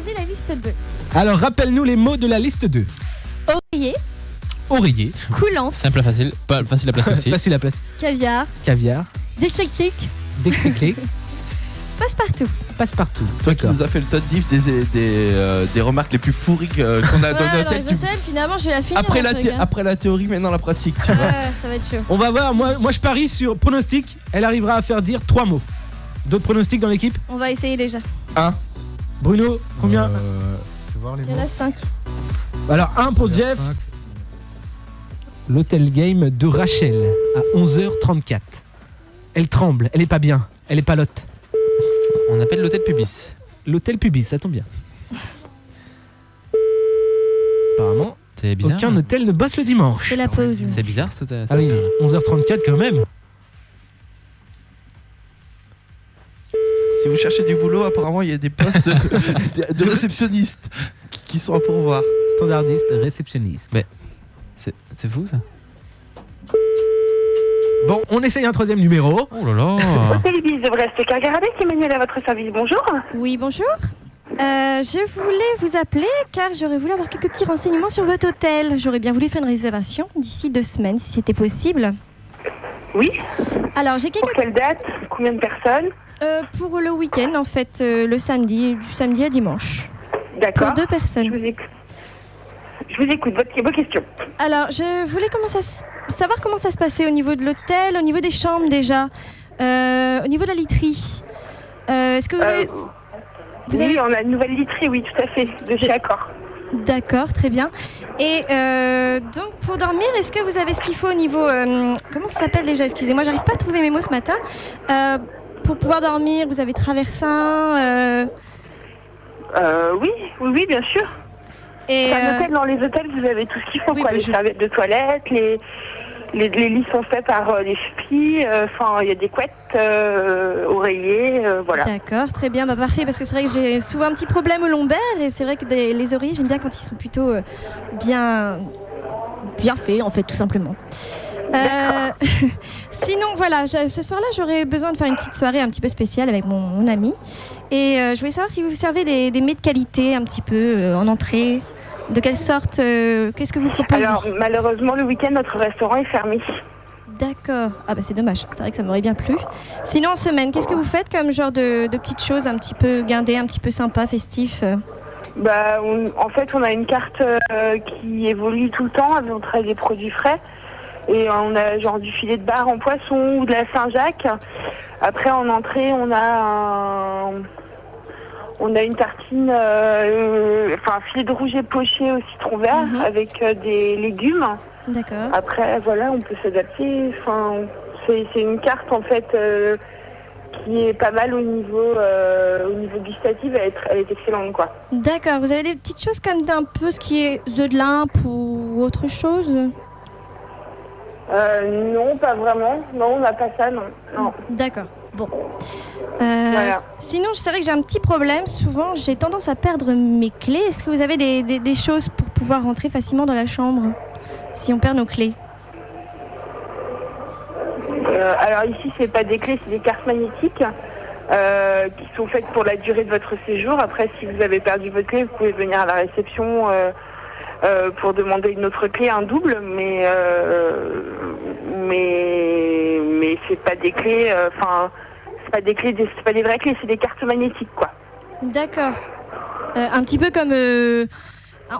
choisi la liste 2. Alors, rappelle-nous les mots de la liste 2. Oreiller, Oreiller. coulante, Simple à facile. Pas facile à placer aussi. Facile à placer. caviar, Caviar. décric-cric, Décric-cric. passe-partout. Passe-partout. Toi qui nous as fait le top diff des remarques les plus pourries qu'on a dans Ouais, dans l'hôtel. les hôtels, finalement, je vais la finir. Après la théorie, maintenant la pratique, tu vois. Ouais, ça va être chaud. On va voir. Moi, je parie sur pronostic. Elle arrivera à faire dire 3 mots. D'autres pronostics dans l'équipe? On va essayer déjà. Bruno, combien? Je vais voir les Il y en a 5. Alors, 1 pour Jeff. L'hôtel game de Rachel à 11h34. Elle tremble, elle est pas bien, elle est palote. On appelle l'hôtel Pubis. L'hôtel Pubis, ça tombe bien. Apparemment, C'est bizarre. aucun hôtel ne bosse le dimanche. C'est la pause. C'est bizarre ce Ah oui, 11h34 quand même. Si vous cherchez du boulot, apparemment il y a des postes de réceptionnistes qui sont à pourvoir. Standardiste, réceptionniste. C'est fou ça. Bon, on essaye un 3e numéro. Oh là là. Hôtel Ibis de Brest, Cargaradec, Emmanuel à votre service, bonjour. Oui, bonjour. Je voulais vous appeler car j'aurais voulu avoir quelques petits renseignements sur votre hôtel. J'aurais bien voulu faire une réservation d'ici 2 semaines, si c'était possible. Oui. Alors, j'ai Pour quelques... quelle date? Combien de personnes? pour le week-end, en fait, le samedi, du samedi à dimanche. D'accord. Pour 2 personnes. Je vous écoute, vos questions. Alors, je voulais savoir comment ça se passait au niveau de l'hôtel, au niveau des chambres déjà, au niveau de la literie. Est-ce que vous avez... Oui, on a une nouvelle literie, oui, tout à fait, de chez Accor. D'accord, très bien. Et donc, pour dormir, est-ce que vous avez ce qu'il faut au niveau... comment ça s'appelle déjà? Excusez-moi, j'arrive pas à trouver mes mots ce matin. Pour pouvoir dormir, vous avez traversin Oui, bien sûr. Et C'est un hôtel, dans les hôtels, vous avez tout ce qu'il faut, oui, quoi. bah, Les serviettes de toilette, les lits sont faits par les filles, il y a des couettes, oreillers, voilà. D'accord, très bien, bah parfait, parce que c'est vrai que j'ai souvent un petit problème au lombaire, et c'est vrai que les oreillers, j'aime bien quand ils sont plutôt bien faits, en fait, tout simplement. Sinon, voilà, ce soir-là, j'aurais besoin de faire une petite soirée un petit peu spéciale avec mon ami. Et je voulais savoir si vous servez des mets de qualité un petit peu en entrée. De quelle sorte qu'est-ce que vous proposez? Alors, malheureusement, le week-end, notre restaurant est fermé. D'accord. Ah bah c'est dommage, c'est vrai que ça m'aurait bien plu. Sinon, en semaine, qu'est-ce que vous faites comme genre de petites choses un petit peu guindées, un petit peu sympa, festif? En fait, on a une carte qui évolue tout le temps. On travaille des produits frais. Et on a genre du filet de bar en poisson ou de la Saint-Jacques. Après, en entrée, on a une tartine, un filet de rouget poché au citron vert avec des légumes. D'accord. Après, voilà, on peut s'adapter. Enfin, c'est une carte en fait qui est pas mal au niveau gustatif. Elle est excellente, quoi. D'accord. Vous avez des petites choses comme un peu ce qui est œufs de limpe ou autre chose? Non, pas vraiment. Non, on n'a pas ça, non. D'accord. Bon. Voilà. Sinon, c'est vrai que j'ai un petit problème. Souvent, j'ai tendance à perdre mes clés. Est-ce que vous avez des choses pour pouvoir rentrer facilement dans la chambre si on perd nos clés? Alors ici, c'est pas des clés, c'est des cartes magnétiques qui sont faites pour la durée de votre séjour. Après, si vous avez perdu votre clé, vous pouvez venir à la réception pour demander une autre clé, un double, mais c'est pas des clés, c'est pas des vraies clés, c'est des cartes magnétiques, quoi. D'accord. Un petit peu comme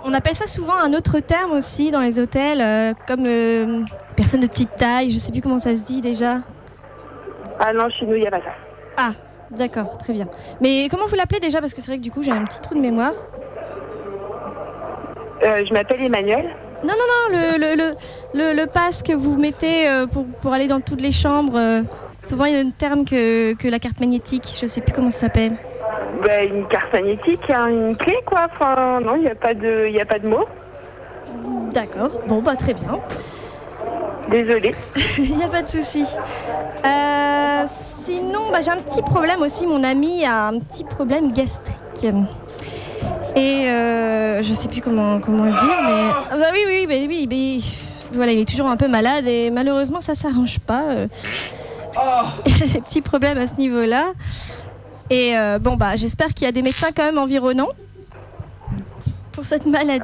on appelle ça souvent un autre terme aussi dans les hôtels, comme personne de petite taille, je sais plus comment ça se dit déjà. Ah non, chez nous, il n'y a pas ça. Ah, d'accord, très bien. Mais comment vous l'appelez déjà? Parce que c'est vrai que du coup, j'ai un petit trou de mémoire. Je m'appelle Emmanuel. Non, le pass que vous mettez pour aller dans toutes les chambres. Souvent, il y a un terme que la carte magnétique. Je sais plus comment ça s'appelle. Une carte magnétique, une clé, quoi. Enfin, non, il n'y a pas de mots. D'accord. Bon, bah très bien. Désolée. Il n'y a pas de souci. Sinon, j'ai un petit problème aussi. Mon ami a un petit problème gastrique. Et je sais plus comment le dire, mais oui, voilà, il est toujours un peu malade et malheureusement ça s'arrange pas. Il a des petits problèmes à ce niveau-là. Et j'espère qu'il y a des médecins quand même environnants. pour cette maladie.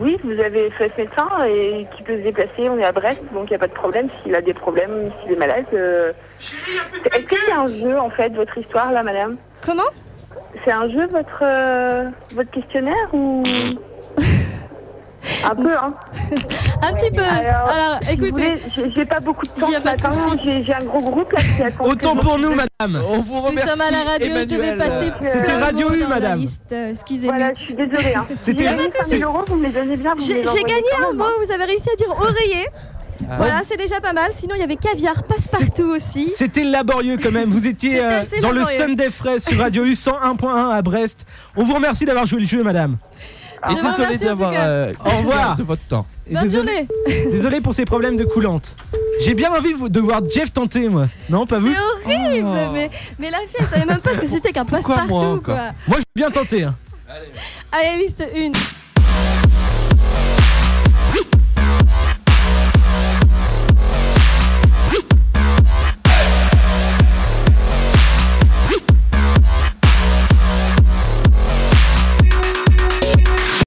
Oui, vous avez fait ce médecin et qui peut se déplacer. On est à Brest, donc il n'y a pas de problème. S'il a des problèmes, s'il est malade. Est-ce que c'est un jeu, en fait, votre histoire, là, madame? Comment? C'est un jeu, votre questionnaire ou... Un peu, hein. Un petit peu. Alors, si vous écoutez. voulez, j'ai pas beaucoup de temps Il y a ce pas de matin. souci. J'ai un gros groupe là qui attend. Autant pour nous, madame. On vous Nous remercie. sommes à la radio, je devais Emmanuel. passer C'était plein de Radio mots U, dans la madame. liste, excusez-moi. Voilà, je suis désolée. Hein. C'était- Si jamais 5 000 €, vous me les donnez bien. J'ai gagné un mot, vous avez réussi à dire oreiller. Ah. Voilà, c'est déjà pas mal. Sinon, il y avait caviar, passe-partout aussi. C'était laborieux quand même. Vous étiez C'était assez dans laborieux. le Sunday Frais sur Radio U 101.1 à Brest. On vous remercie d'avoir joué le jeu, madame. Je Et vous désolé remercie en d'avoir tout cas. Au revoir. de votre temps. Et Bonne désolé, journée. désolé pour ces problèmes de coulante. J'ai bien envie de voir Jeff tenter, moi. Non, pas vous? C'est horrible. Oh. Mais la fille, elle savait même pas ce que c'était qu'un Pourquoi moi passe-partout, encore quoi. Moi, je vais bien tenter. Hein. Allez, liste 1.